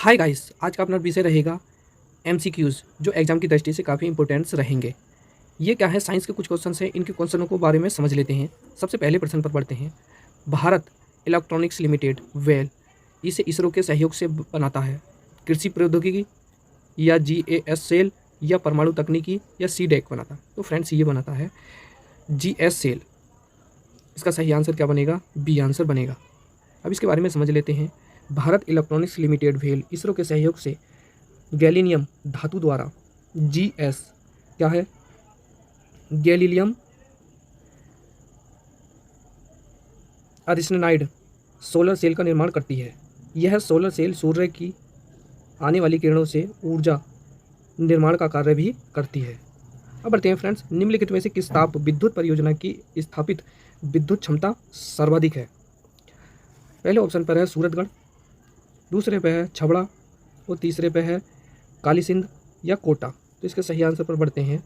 Hi guys, आज का अपना विषय रहेगा एमसीक्यूज़, जो एग्जाम की दृष्टि से काफ़ी इंपॉर्टेंट्स रहेंगे। ये क्या है, साइंस के कुछ क्वेश्चन हैं, इनके क्वेश्चनों को बारे में समझ लेते हैं। सबसे पहले प्रश्न पर पढ़ते हैं। भारत इलेक्ट्रॉनिक्स लिमिटेड वेल इसे इसरो के सहयोग से बनाता है। कृषि प्रौद्योगिकी या जीएएस सेल या परमाणु तकनीकी या सीडेक बनाता है। तो फ्रेंड्स ये बनाता है जीएस सेल। इसका सही आंसर क्या बनेगा? बी आंसर बनेगा। अब इसके बारे में समझ लेते हैं। Bharat electronics limited well ISRO के सहयोग से गैलीनियम धातु द्वारा जीएस क्या है, गैलीलियम आर्सेनाइड सोलर सेल का निर्माण करती है। यह सोलर सेल सूर्य की आने वाली किरणों से ऊर्जा निर्माण का कार्य भी करती है। अब बढ़ते हैं फ्रेंड्स, निम्नलिखित में से किस ताप विद्युत परियोजना की स्थापित विद्युत क्षमता सर्वाधिक है? पहले ऑप्शन पर है सूरतगढ़, दूसरे पे है छबड़ा और तीसरे पे है काली सिंध या कोटा। तो इसके सही आंसर पर बढ़ते हैं।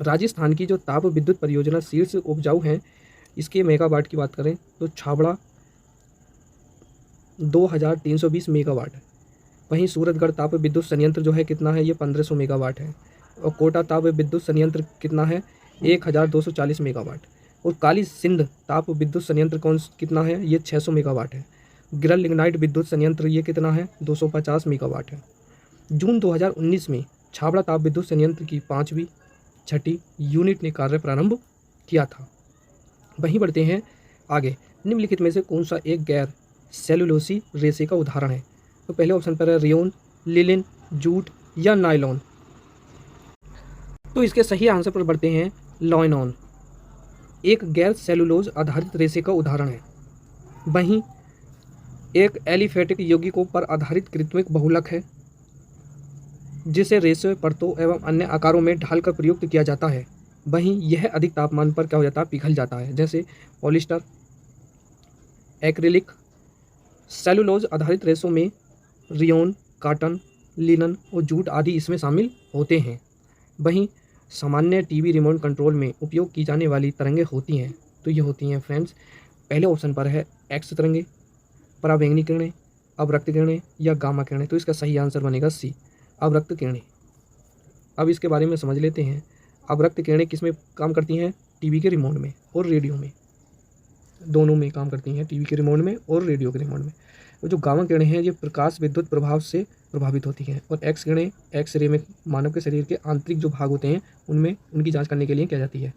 राजस्थान की जो ताप विद्युत परियोजना शीर्ष उपजाऊ हैं, इसके मेगावाट की बात करें तो छाबड़ा 2320 मेगावाट है। वहीं सूरतगढ़ ताप विद्युत संयंत्र जो है कितना है, ये 1500 मेगावाट है। और कोटा ताप विद्युत संयंत्र कितना है, 1240 मेगावाट। और काली सिंध ताप विद्युत संयंत्र कितना है, ये 600 मेगावाट है। गिरल लिग्नाइट विद्युत संयंत्र ये कितना है, 250 मेगावाट है। जून 2019 में छाबड़ा ताप विद्युत संयंत्र की 5वीं 6ठी यूनिट ने कार्य प्रारंभ किया था। वहीं बढ़ते हैं आगे। निम्नलिखित में से कौन सा एक गैर सेलुलोसी रेशे का उदाहरण है? तो पहले ऑप्शन पर है रेयोन, लिलिन, जूट या नायलॉन। तो इसके सही आंसर पर बढ़ते हैं। लॉयनॉन एक गैर सेलुलोज आधारित रेशे का उदाहरण है। वहीं एक एलिफेटिक यौगिकों पर आधारित कृत्रिम बहुलक है, जिसे रेशे परतों एवं अन्य आकारों में ढालकर प्रयुक्त किया जाता है। वहीं यह अधिक तापमान पर क्या हो जाता है, पिघल जाता है, जैसे पॉलिस्टर, एक्रिलिक। सेलुलोज आधारित रेशों में रियोन, कॉटन, लिनन और जूट आदि इसमें शामिल होते हैं। वहीं सामान्य टीवी रिमोट कंट्रोल में उपयोग की जाने वाली तरंगें होती हैं, तो ये होती हैं फ्रेंड्स, पहले ऑप्शन पर है एक्स तरंगें, पराबैंगनी किरणें, अवरक्त किरणें या गामा किरणें। तो इसका सही आंसर बनेगा सी, अवरक्त किरणें। अब इसके बारे में समझ लेते हैं। अवरक्त किरणें किस में काम करती हैं? टीवी के रिमोट में और रेडियो में, दोनों में काम करती हैं, टीवी के रिमोट में और रेडियो के रिमोट में। और जो गामा किरणें हैं, ये प्रकाश विद्युत प्रभाव से प्रभावित होती हैं। और एक्स किरणें एक्सरे में मानव के शरीर के आंतरिक जो भाग होते हैं उनमें उनकी जांच करने के लिए किया जाती है।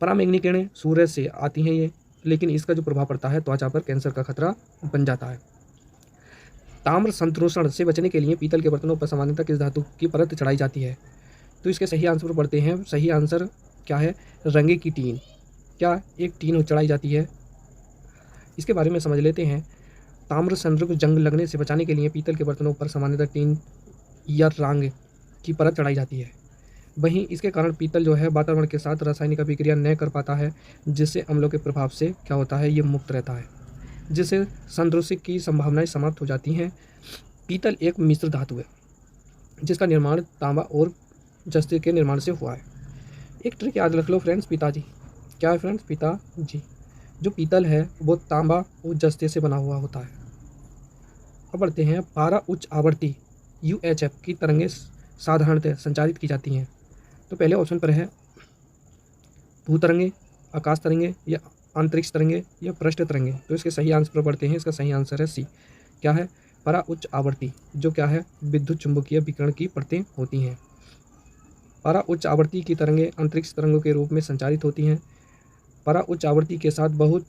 पराबैंगनी किरणें सूर्य से आती हैं ये, लेकिन इसका जो प्रभाव पड़ता है त्वचा पर कैंसर का खतरा बन जाता है। ताम्र संतोषण से बचने के लिए पीतल के बर्तनों पर सामान्यतः किस धातु की परत चढ़ाई जाती है? तो इसके सही आंसर पर पढ़ते हैं। सही आंसर क्या है? रंगे की टीन। क्या एक टीन चढ़ाई जाती है? इसके बारे में समझ लेते हैं। ताम्र संतृप्त जंग लगने से बचाने के लिए पीतल के बर्तनों पर सामान्यतः टीन या रांग की परत चढ़ाई जाती है। वहीं इसके कारण पीतल जो है वातावरण के साथ रासायनिक अभिक्रिया न कर पाता है, जिससे अम्लों के प्रभाव से क्या होता है, ये मुक्त रहता है, जिससे संदूषण की संभावनाएं समाप्त हो जाती हैं। पीतल एक मिश्र धातु है, जिसका निर्माण तांबा और जस्ते के निर्माण से हुआ है। एक ट्रिक याद रख लो फ्रेंड्स, पिताजी। क्या है फ्रेंड्स? पिताजी। जो पीतल है वो तांबा और जस्ते से बना हुआ होता है। अब बढ़ते हैं। पारा उच्च आवृत्ति UHF की तरंगें साधारणतः संचारित की जाती हैं। तो पहले ऑप्शन पर है भूतरंगे, आकाश तरंगे या अंतरिक्ष तरंगे या पृष्ठ तरंगे। तो इसके सही आंसर पर बढ़ते हैं। इसका सही आंसर है सी। क्या है? परा उच्च आवृत्ति, जो क्या है, विद्युत चुंबकीय विकिरण की परतें होती हैं। परा उच्च आवृत्ति की तरंगें अंतरिक्ष तरंगों के रूप में संचारित होती हैं। परा उच्च आवृत्ति के साथ बहुत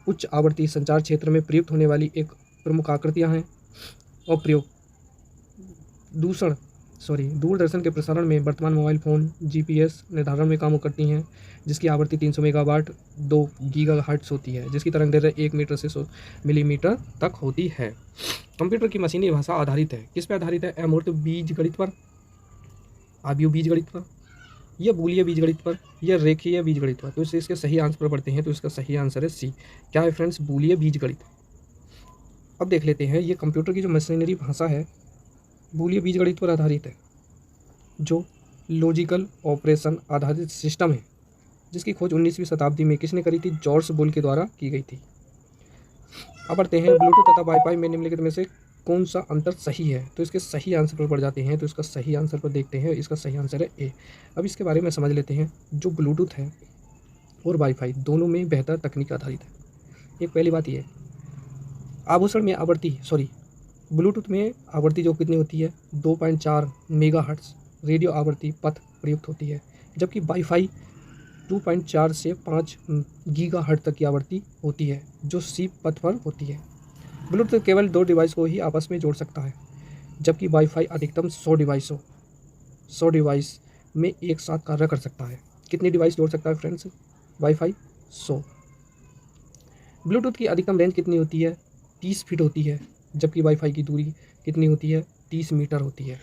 उच्च आवृत्ति संचार क्षेत्र में प्रयुक्त होने वाली एक प्रमुख आकृतियाँ हैं। और प्रयोग दूरदर्शन के प्रसारण में वर्तमान मोबाइल फ़ोन GPS निर्धारण में काम करती हैं, जिसकी आवृत्ति 300 मेगावाट 2 गीगाहर्ट्ज़ होती है, जिसकी तरंगदैर्घ्य 1 मीटर से 100 मिलीमीटर तक होती है। कंप्यूटर की मशीनी भाषा आधारित है, किस पर आधारित है? अमूर्त बीजगणित पर, आव्यूह बीजगणित पर, या बूलियन बीजगणित पर, या रेखीय बीजगणित पर। तो इसके सही आंसर पर बढ़ते हैं। तो इसका सही आंसर है सी। क्या है फ्रेंड्स? बूलियन बीजगणित। अब देख लेते हैं। ये कंप्यूटर की जो मशीनरी भाषा है बूलियन बीजगणित पर आधारित है, जो लॉजिकल ऑपरेशन आधारित सिस्टम है, जिसकी खोज 19वीं शताब्दी में किसने करी थी? जॉर्ज बुल के द्वारा की गई थी। अब बढ़ते हैं। ब्लूटूथ तथा वाईफाई में निम्नलिखित में से कौन सा अंतर सही है, तो इसके सही आंसर पर बढ़ जाते हैं। तो इसका सही आंसर पर देखते हैं, इसका सही आंसर है ए। अब इसके बारे में समझ लेते हैं। जो ब्लूटूथ है और वाईफाई दोनों में बेहतर तकनीक आधारित है। एक पहली बात ये, आभूषण में ब्लूटूथ में आवृत्ति जो कितनी होती है 2.4 मेगाहर्ट्ज़ रेडियो आवृत्ति पथ प्रयुक्त होती है, जबकि वाईफाई 2.4 से 5 गीगाहर्ट्ज़ तक की आवृत्ति होती है जो सी पथ पर होती है। ब्लूटूथ केवल 2 डिवाइस को ही आपस में जोड़ सकता है, जबकि वाईफाई अधिकतम 100 डिवाइस में एक साथ कार्य कर सकता है। कितनी डिवाइस जोड़ सकता है फ्रेंड्स वाईफाई? 100। ब्लूटूथ की अधिकतम रेंज कितनी होती है? 30 फीट होती है, जबकि वाईफाई की दूरी कितनी होती है? 30 मीटर होती है,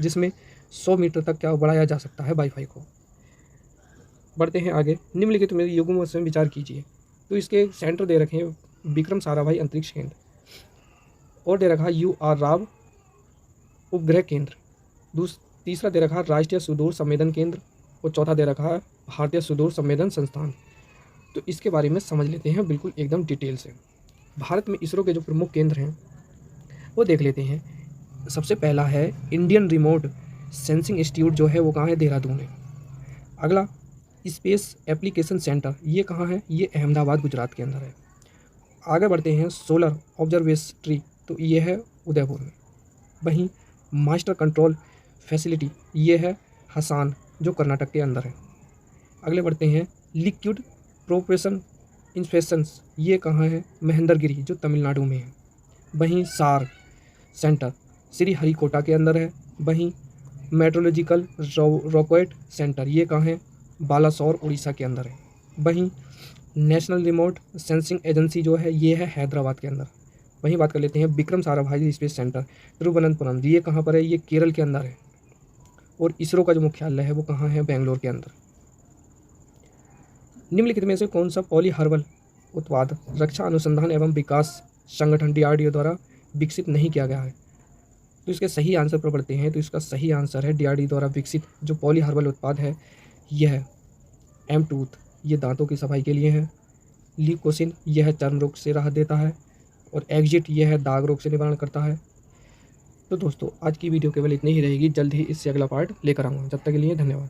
जिसमें 100 मीटर तक क्या बढ़ाया जा सकता है वाईफाई को। बढ़ते हैं आगे। निम्नलिखित में युग्मों में विचार कीजिए। तो इसके सेंटर दे रखे हैं विक्रम साराभाई अंतरिक्ष केंद्र, और दे रखा UR राव उपग्रह केंद्र, तीसरा दे रखा राष्ट्रीय सुदूर संवेदन केंद्र, और चौथा दे रखा है भारतीय सुदूर संवेदन संस्थान। तो इसके बारे में समझ लेते हैं बिल्कुल एकदम डिटेल से। भारत में इसरो के जो प्रमुख केंद्र हैं वो देख लेते हैं। सबसे पहला है इंडियन रिमोट सेंसिंग इंस्टीट्यूट, जो है वो कहाँ है? देहरादून है। अगला स्पेस एप्लीकेशन सेंटर, ये कहाँ है? ये अहमदाबाद गुजरात के अंदर है। आगे बढ़ते हैं सोलर ऑब्जर्वेटरी, तो ये है उदयपुर में। वहीं मास्टर कंट्रोल फैसिलिटी ये है हसान, जो कर्नाटक के अंदर है। अगले बढ़ते हैं लिक्विड प्रोपेशन इंस्पेक्शंस, ये कहाँ है? महेंद्रगिरी, जो तमिलनाडु में है। वहीं सार सेंटर श्री हरिकोटा के अंदर है। वहीं मेट्रोलॉजिकल रॉकेट सेंटर, ये कहाँ है? बालासोर उड़ीसा के अंदर है। वहीं नेशनल रिमोट सेंसिंग एजेंसी जो है ये है हैदराबाद के अंदर। वहीं बात कर लेते हैं विक्रम साराभाई स्पेस सेंटर तिरुवनंतपुरम, ये कहाँ पर है? ये केरल के अंदर है। और इसरो का जो मुख्यालय है वो कहाँ है? बेंगलोर के अंदर। निम्नलिखित में से कौन सा पॉलीहर्बल उत्पाद रक्षा अनुसंधान एवं विकास संगठन DRDO द्वारा विकसित नहीं किया गया है? तो इसके सही आंसर पर बढ़ते हैं। तो इसका सही आंसर है DRDO द्वारा विकसित जो पॉलीहर्बल उत्पाद है यह है एमटूथ, ये दांतों की सफाई के लिए है। ल्यूकोसिन, यह चर्म रोग से राहत देता है। और एग्जिट, यह है दाग रोग से निवारण करता है। तो दोस्तों आज की वीडियो केवल इतनी ही रहेगी, जल्द ही इससे अगला पार्ट लेकर आऊँगा। जब तक के लिए धन्यवाद।